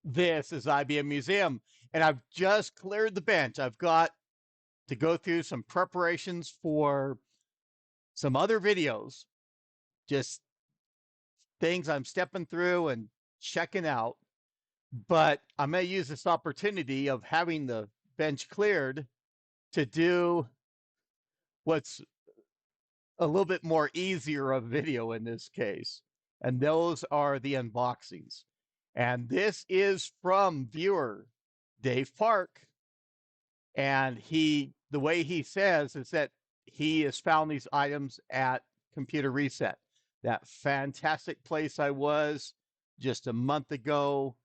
This is IBMMuseum, and I've just cleared the bench. I've got to go through some preparations for some other videos, just things I'm stepping through and checking out. But I'm going to use this opportunity of having the bench cleared to do what's a little bit more easier of video in this case. And those are the unboxings. And this is from viewer Dave Park. And the way he says is that he has found these items at Computer Reset, that fantastic place I was just a month ago,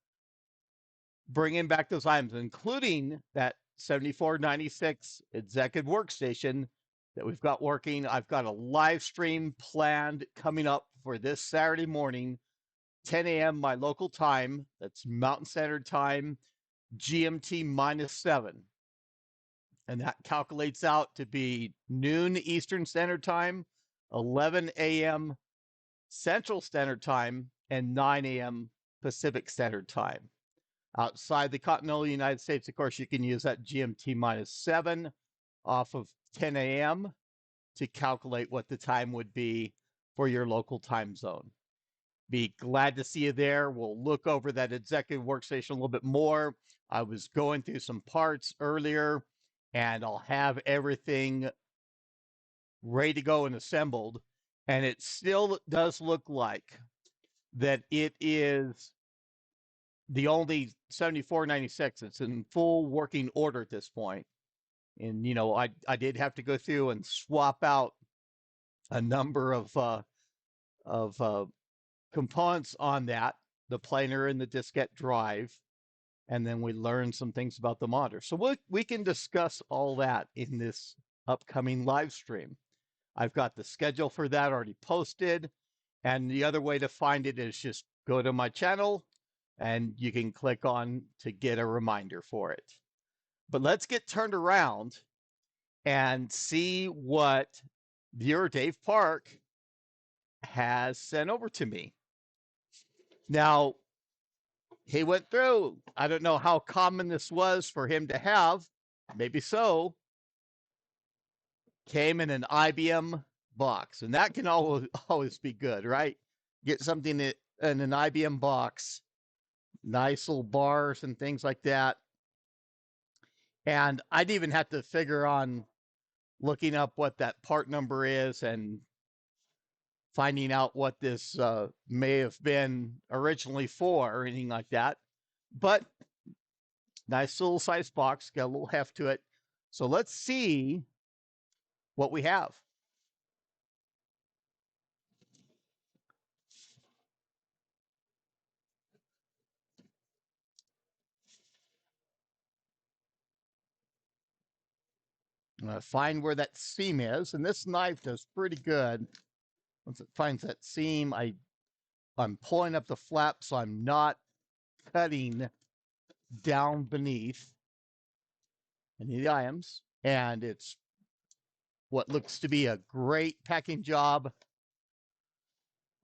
bringing back those items, including that 7496 executive workstation that we've got working. I've got a live stream planned coming up for this Saturday morning, 10 a.m. my local time. That's Mountain Standard Time, GMT -7. And that calculates out to be noon Eastern Standard Time, 11 a.m. Central Standard Time, and 9 a.m. Pacific Standard Time. Outside the continental United States, of course, you can use that GMT -7 off of 10 a.m. to calculate what the time would be for your local time zone. Be glad to see you there. We'll look over that executive workstation a little bit more. I was going through some parts earlier, and I'll have everything ready to go and assembled. And it still does look like that it is the only 7496. It's in full working order at this point. And, you know, I did have to go through and swap out a number of components on that, the planer and the diskette drive. And then we learned some things about the monitor. So we can discuss all that in this upcoming live stream. I've got the schedule for that already posted. And the other way to find it is just go to my channel and you can click on to get a reminder for it. But let's get turned around and see what viewer Dave Park has sent over to me. Now, he went through, I don't know how common this was for him to have, maybe so, came in an IBM box. And that can always be good, right? Get something in an IBM box, nice little bars and things like that. And I'd even have to figure on looking up what that part number is and finding out what this may have been originally for or anything like that. But nice little size box, got a little heft to it. So let's see what we have. I'm going to find where that seam is. And this knife does pretty good. Once it finds that seam, I'm pulling up the flap so I'm not cutting down beneath any of the items. And it's what looks to be a great packing job.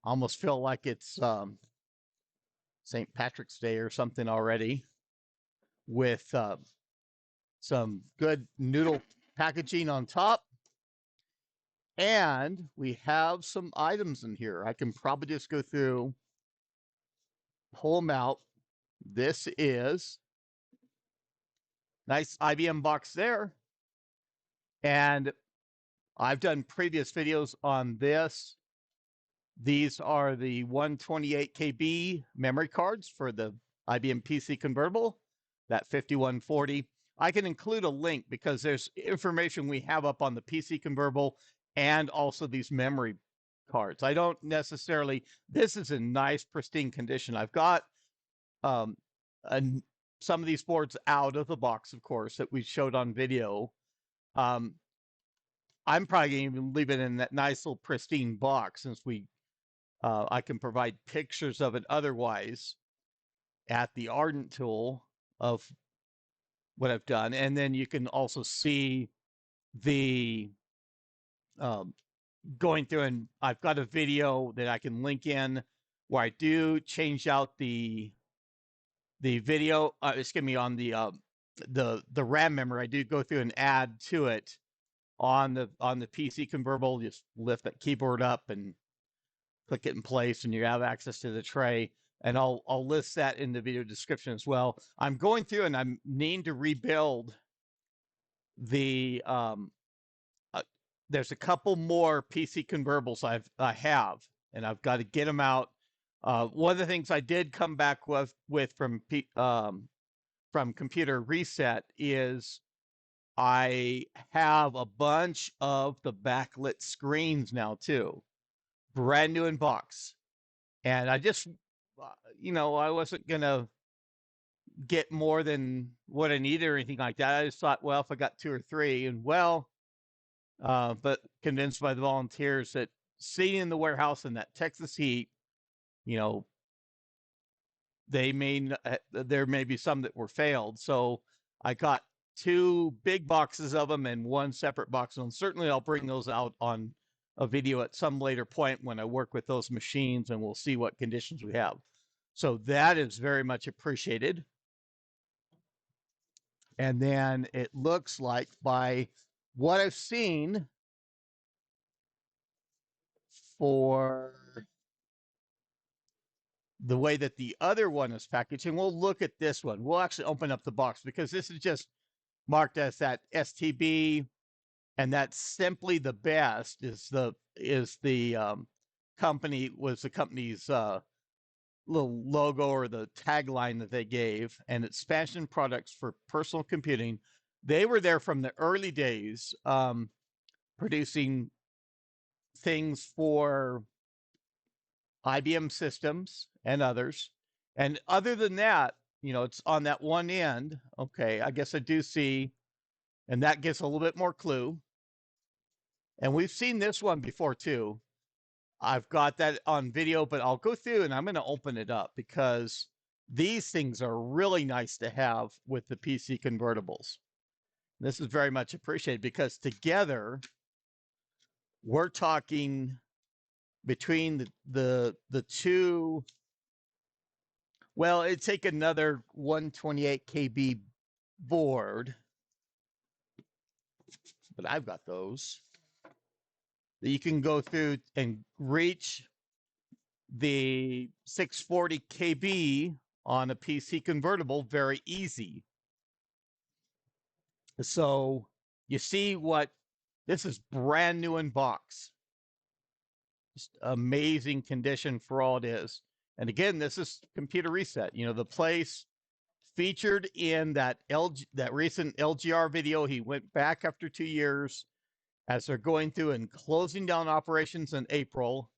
Almost feel like it's St. Patrick's Day or something already, with some good noodle packaging on top. And we have some items in here. I can probably just go through, pull them out. This is nice IBM box there. And I've done previous videos on this. These are the 128 KB memory cards for the IBM PC convertible, that 5140. I can include a link because there's information we have up on the PC convertible and also these memory cards. I don't necessarily, this is in nice pristine condition. I've got some of these boards out of the box, of course, that we showed on video. I'm probably going to leave it in that nice little pristine box since I can provide pictures of it otherwise at the Ardent tool of what I've done. And then you can also see the going through, and I've got a video that I can link in where I do change out the the video, excuse me, on the RAM memory. I do go through and add to it on the PC convertible. Just lift that keyboard up and click it in place, and you have access to the tray. And I'll list that in the video description as well. I'm going through and I'm needing to rebuild the there's a couple more PC convertibles I have, and I've got to get them out. One of the things I did come back with from Computer Reset is I have a bunch of the backlit screens now too, brand new in box. And I just, I wasn't gonna get more than what I needed or anything like that. I just thought, well, if I got two or three, and but convinced by the volunteers that sitting in the warehouse in that Texas heat, you know, there may be some that were failed. So I got two big boxes of them and one separate box. And certainly I'll bring those out on a video at some later point when I work with those machines, and we'll see what conditions we have. So that is very much appreciated. And then it looks like, by what I've seen, for the way that the other one is packaged, and we'll look at this one. We'll actually open up the box because this is just marked as that STB, and that's simply the best. The company's little logo or the tagline that they gave, and expansion products for personal computing. They were there from the early days, producing things for IBM systems and others. And other than that, it's on that one end. Okay, I guess I do see, and that gives a little bit more clue. And we've seen this one before too. I've got that on video, but I'll go through and I'm going to open it up because these things are really nice to have with the PC convertibles. This is very much appreciated because together we're talking between the two. Well, it'd take another 128 KB board, but I've got those that you can go through and reach the 640 KB on a PC convertible very easy. So you see what this is, brand new in box. Just amazing condition for all it is. And again, this is Computer Reset. The place featured in that recent LGR video. He went back after 2 years as they're going through and closing down operations in April.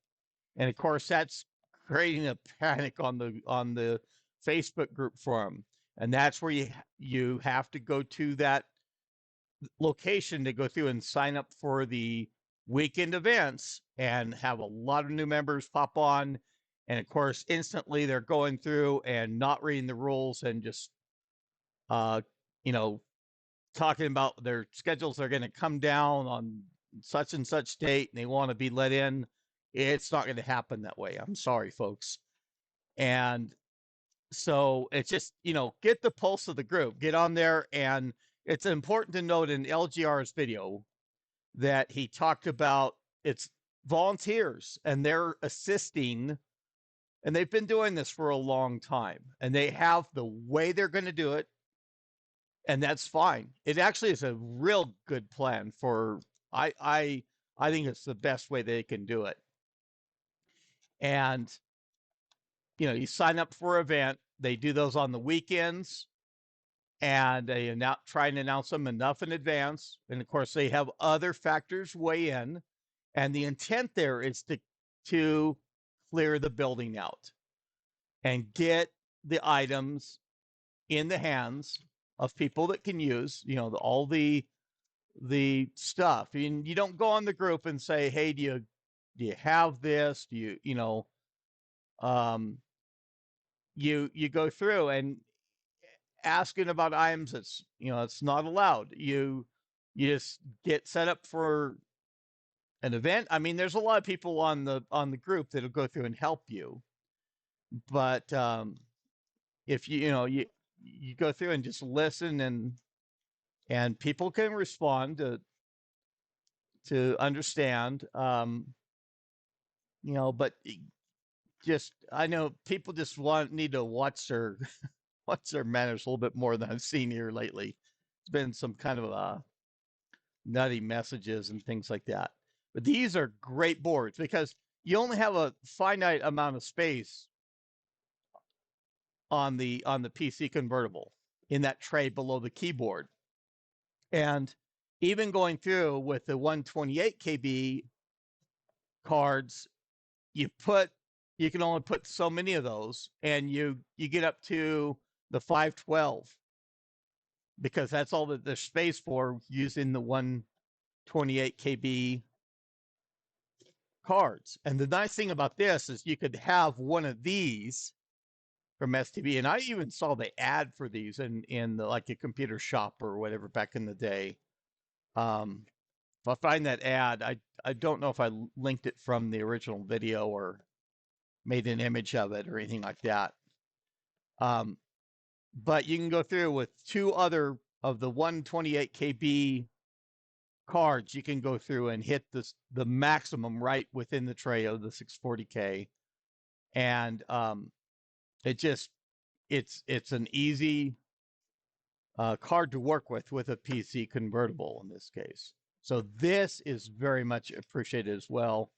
And of course, that's creating a panic on the Facebook group forum. And that's where you have to go to that location to go through and sign up for the weekend events, and have a lot of new members pop on. And of course, instantly they're going through and not reading the rules and just, talking about their schedules are going to come down on such and such date and they want to be let in. It's not going to happen that way. I'm sorry, folks. And so it's just, get the pulse of the group, get on there. And it's important to note in LGR's video that he talked about it's volunteers and they're assisting, and they've been doing this for a long time, and they have the way they're going to do it. And that's fine. It actually is a real good plan for, I think it's the best way they can do it. And, you sign up for an event. They do those on the weekends, and they try and announce them enough in advance. And of course, they have other factors weigh in. And the intent there is to clear the building out and get the items in the hands of people that can use, all the stuff. And you don't go on the group and say, hey, do you have this? Do you, you go through and asking about items that's, it's not allowed. You just get set up for an event. I mean, there's a lot of people on the group that'll go through and help you, but if you go through and just listen, and people can respond to understand, but just I know people just need to watch their watch their manners a little bit more than I've seen here lately. It's been some kind of nutty messages and things like that. But these are great boards because you only have a finite amount of space on the PC convertible in that tray below the keyboard. And even going through with the 128 KB cards, you can only put so many of those, and you get up to the 512 because that's all that there's space for using the 128 KB cards. And the nice thing about this is you could have one of these from STB, and I even saw the ad for these in like a computer shop or whatever back in the day. If I find that ad, I don't know if I linked it from the original video or made an image of it or anything like that. But you can go through with two other of the 128 KB cards. You can go through and hit the maximum right within the tray of the 640K, and it's an easy card to work with a PC convertible in this case. So this is very much appreciated as well.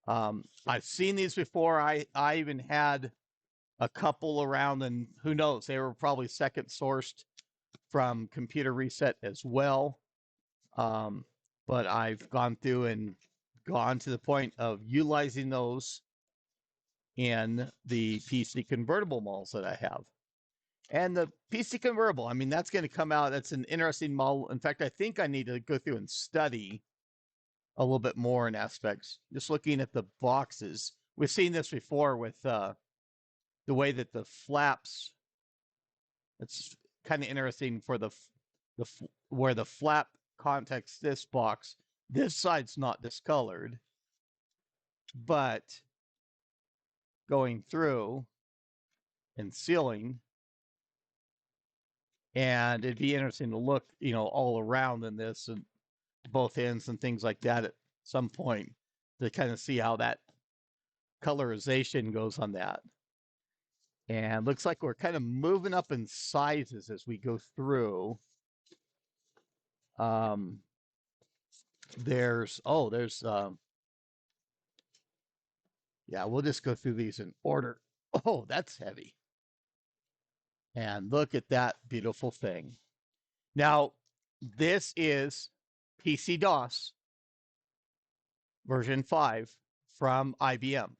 I've seen these before. I even had a couple around, and who knows, they were probably second sourced from Computer Reset as well. But I've gone through and gone to the point of utilizing those in the PC convertible models that I have. And the PC convertible, I mean, that's going to come out. That's an interesting model. In fact, I think I need to go through and study a little bit more in aspects. Just looking at the boxes, we've seen this before with the way that the flaps. It's kind of interesting for where the flap contacts this box. This side's not discolored, but going through and sealing, and it'd be interesting to look, all around in this and both ends and things like that at some point to kind of see how that colorization goes on that. And looks like we're kind of moving up in sizes as we go through. There's yeah, we'll just go through these in order. Oh, that's heavy. And look at that beautiful thing. Now, this is PC DOS version 5 from IBM.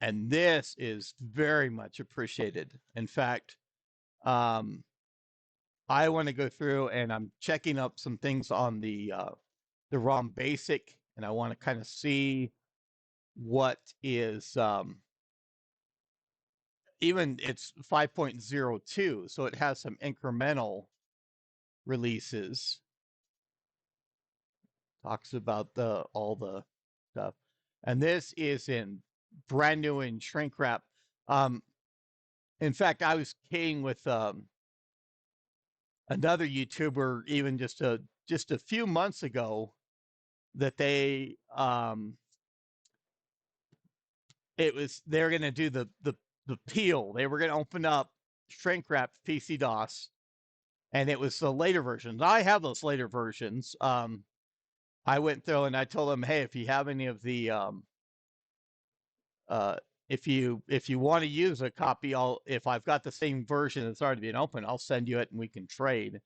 And this is very much appreciated. In fact, I want to go through and I'm checking up some things on the ROM basic, and I want to kind of see what is even it's 5.02, so it has some incremental releases. Talks about all the stuff, and this is in brand new in shrink wrap. In fact, I was kidding with another YouTuber even just a few months ago that they're going to do the peel. They were going to open up shrink wrap PC DOS, and it was the later versions. I have those later versions. I went through and I told them, hey, if you have any of the if you want to use a copy, if I've got the same version that's already been opened, I'll send you it and we can trade.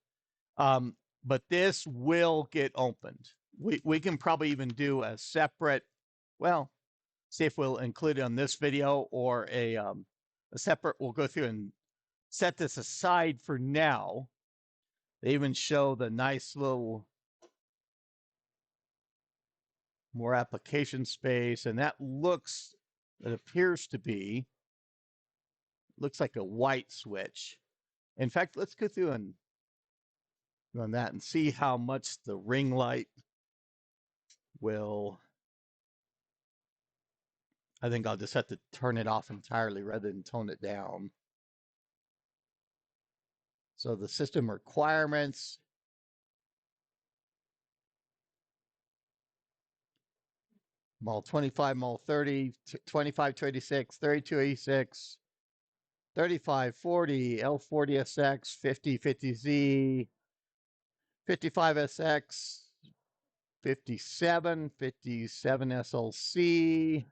But this will get opened. We can probably even do a separate, well, see if we'll include it on this video or a separate. We'll go through and set this aside for now. They even show the nice little more application space, and that it appears to be, looks like a white switch. In fact, let's go through and run that and see how much the ring light will. I think I'll just have to turn it off entirely rather than tone it down. So the system requirements. Mol 25, Mol 30, 25 to 86, 32 86, 35 40, L40SX, 50 50Z, 55SX, 57 SLC,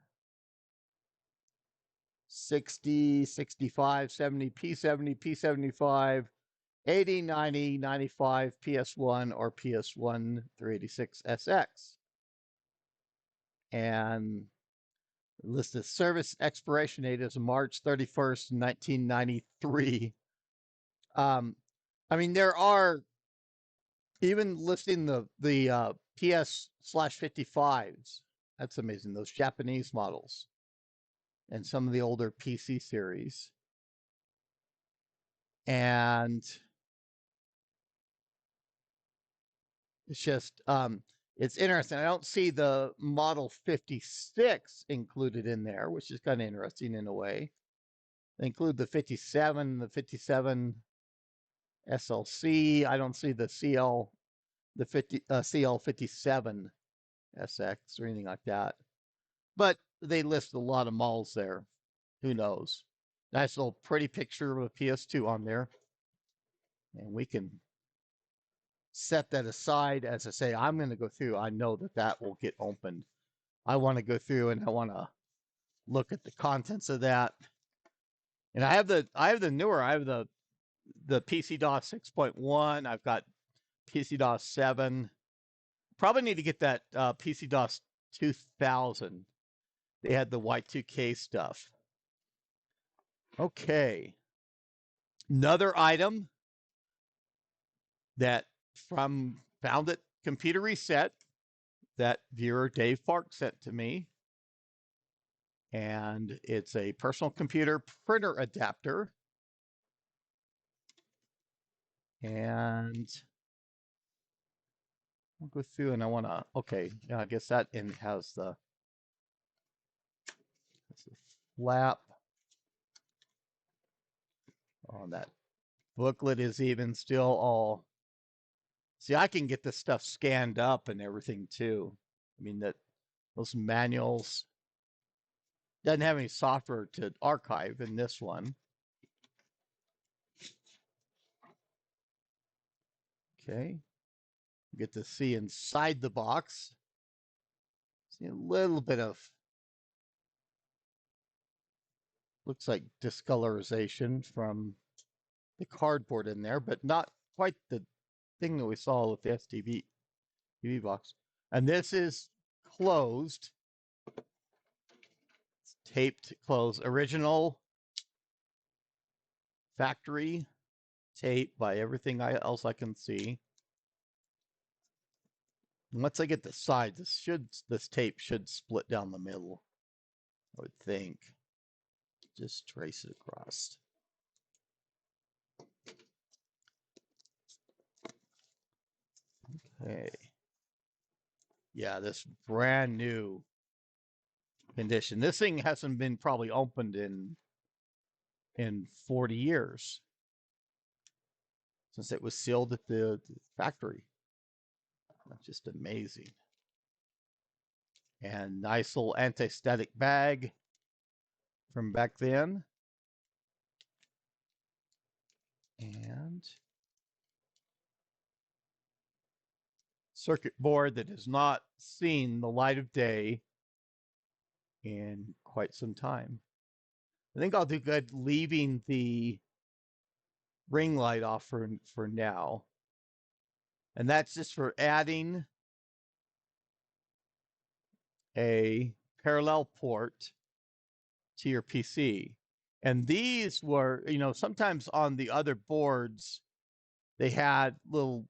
60 65 70 P70 P75, 80 90 95 PS1 or PS1 386SX. And listed service expiration date is March 31st, 1993. I mean, there are even listing the PS/55s. That's amazing. Those Japanese models and some of the older PC series. And it's just it's interesting. I don't see the Model 56 included in there, which is kind of interesting in a way. They include the 57, the 57 SLC. I don't see the CL57 SX or anything like that. But they list a lot of models there. Who knows? Nice little pretty picture of a PS2 on there. And we can set that aside. As I say, I'm going to go through. I know that that will get opened. I want to go through and I want to look at the contents of that. And I have the newer. I have the PC-DOS 6.1. I've got PC-DOS 7. Probably need to get that PC-DOS 2000. They had the Y2K stuff. Okay. Another item that found at Computer Reset that viewer Dave Fark sent to me. And it's a personal computer printer adapter. And I'll go through and I want to, okay, yeah, I guess that has the flap. Oh, that booklet is even still all, see, I can get this stuff scanned up and everything too. I mean, those manuals, doesn't have any software to archive in this one. Okay. Get to see inside the box. See a little bit of, looks like discolorization from the cardboard in there, but not quite the thing that we saw with the TV box. And this is closed. It's taped closed. Original factory tape by everything else I can see. And once I get the sides, this tape should split down the middle, I would think. Just trace it across. Okay. Yeah, this brand new condition. This thing hasn't been probably opened in 40 years since it was sealed at the factory. That's just amazing. And nice little anti-static bag from back then. And circuit board that has not seen the light of day in quite some time. I think I'll do good leaving the ring light off for now. And that's just for adding a parallel port to your PC. And these were, sometimes on the other boards, they had little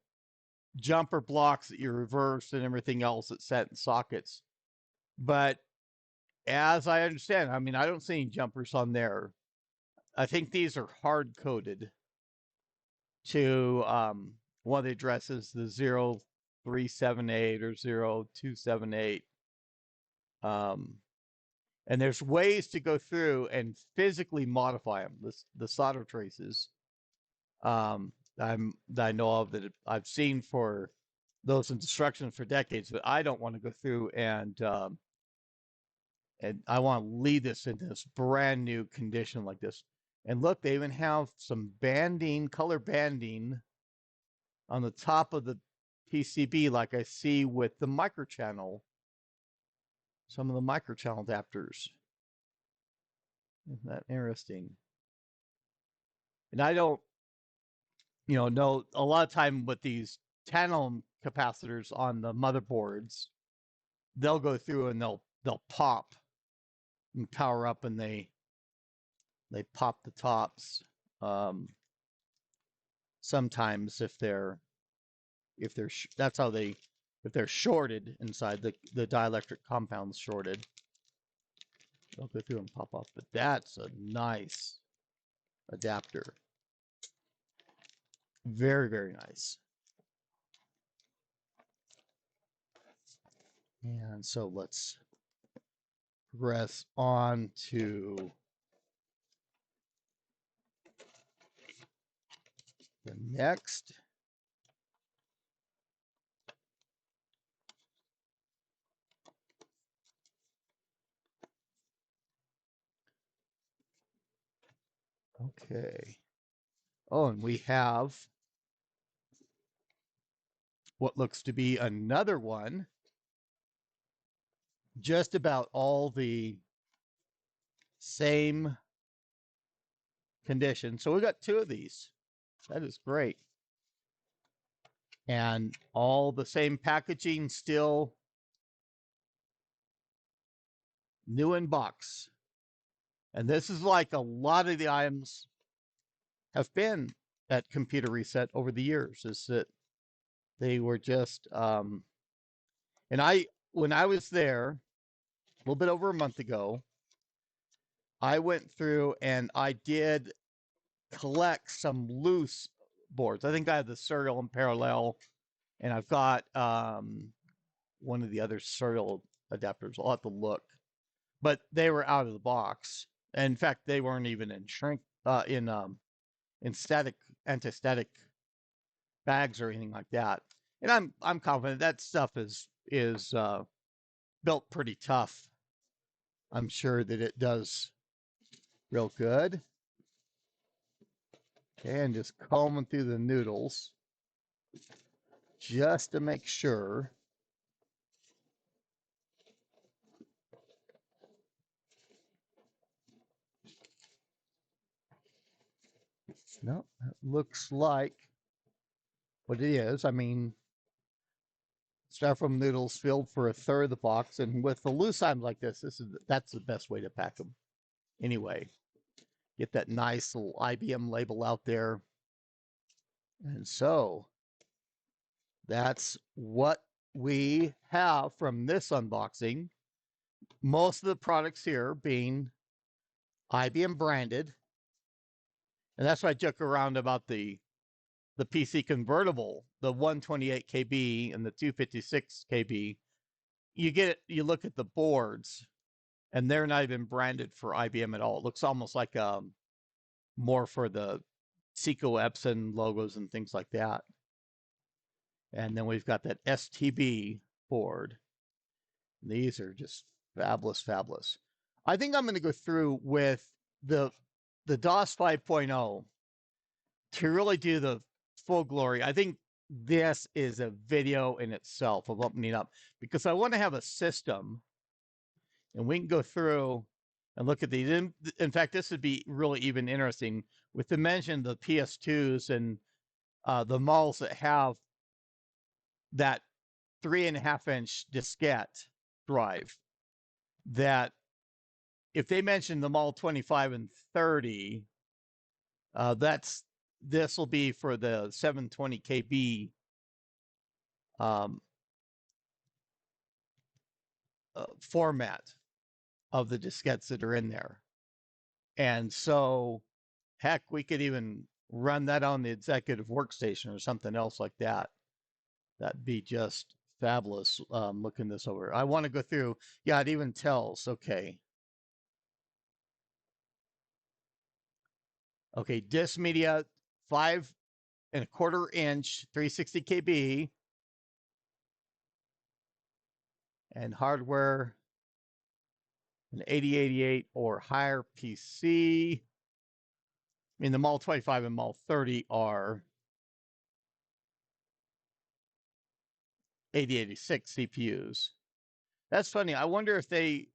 jumper blocks that you reversed and everything else that set in sockets. But as I understand, I mean, I don't see any jumpers on there. I think these are hard coded to one of the addresses, the 0378 or 0278. And there's ways to go through and physically modify them, the solder traces. that I know of that I've seen for those instructions for decades, but I don't want to go through and I want to leave this in this brand new condition like this. And look, they even have some banding, color banding on the top of the PCB, like I see with the microchannel, some of the microchannel adapters. Isn't that interesting? And I don't, know a lot of time with these tantalum capacitors on the motherboards, they'll go through and they'll pop and power up, and they pop the tops. Sometimes if that's how they, if they're shorted inside, the dielectric compound's shorted, they'll go through and pop off. But that's a nice adapter. Very, very nice. And so let's progress on to the next. Okay. Oh, and we have what looks to be another one. Just about all the same conditions. So we got two of these. That is great. And all the same packaging, still new in box. And this is like a lot of the items have been at Computer Reset over the years, is that they were just and when I was there a little bit over a month ago, I went through and I did collect some loose boards. I think I have the serial and parallel, and I've got one of the other serial adapters. I'll have to look, but they were out of the box. And in fact, they weren't even in in static, anti-static bags or anything like that. And I'm confident that stuff is built pretty tough. I'm sure that it does real good. Okay, and just combing through the noodles just to make sure. No, that looks like what it is. I mean, styrofoam noodles filled for a third of the box, and with the loose items like this, that's the best way to pack them. Anyway, get that nice little IBM label out there, and so that's what we have from this unboxing. Most of the products here being IBM branded, and that's why I joke around about the PC convertible, the 128 KB and the 256 KB. You look at the boards, and they're not even branded for IBM at all. It looks almost like more for the Seco Epson logos and things like that. And then we've got that STB board. These are just fabulous, fabulous. I think I'm going to go through with the DOS 5.0 to really do the full glory. I think this is a video in itself of opening up, because I want to have a system, and we can go through and look at these. In fact, this would be really even interesting with the mention of the PS2s and the models that have that 3.5-inch diskette drive. That if they mention the Model 25 and 30, this will be for the 720 KB format of the diskettes that are in there. And so, heck, we could even run that on the executive workstation or something else like that. That'd be just fabulous. Looking this over, I want to go through. Yeah, it even tells. Okay, disk media 5 5.25 inch 360 KB and hardware an 8088 or higher PC. I mean, the Mall 25 and Mall 30 are 8086 CPUs. That's funny. I wonder if they,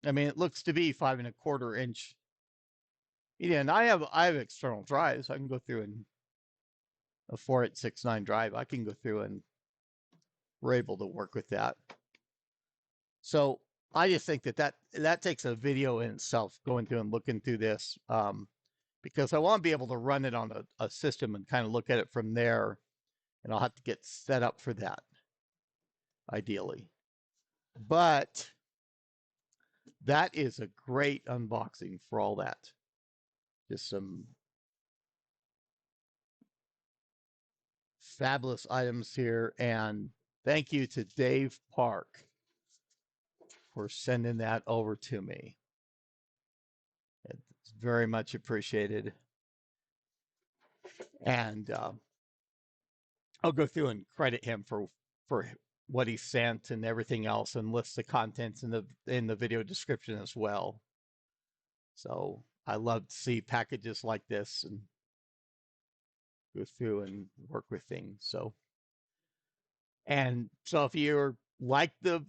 I mean, it looks to be 5.25 inch. Yeah, and I have external drives. I can go through and a 4869 drive. I can go through and we're able to work with that. So I just think that takes a video in itself, going through and looking through this, because I want to be able to run it on a system and kind of look at it from there, and I'll have to get set up for that, ideally. But that is a great unboxing for all that. Just some fabulous items here, and thank you to Dave Park for sending that over to me. It's very much appreciated. And I'll go through and credit him for what he sent and everything else, and list the contents in the video description as well. So I love to see packages like this and go through and work with things. So if you like the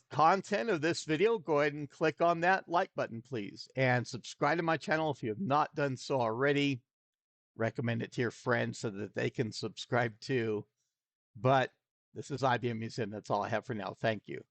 content of this video, go ahead and click on that like button, please, and subscribe to my channel if you have not done so already. Recommend it to your friends so that they can subscribe too. But this is IBM Museum. That's all I have for now. Thank you.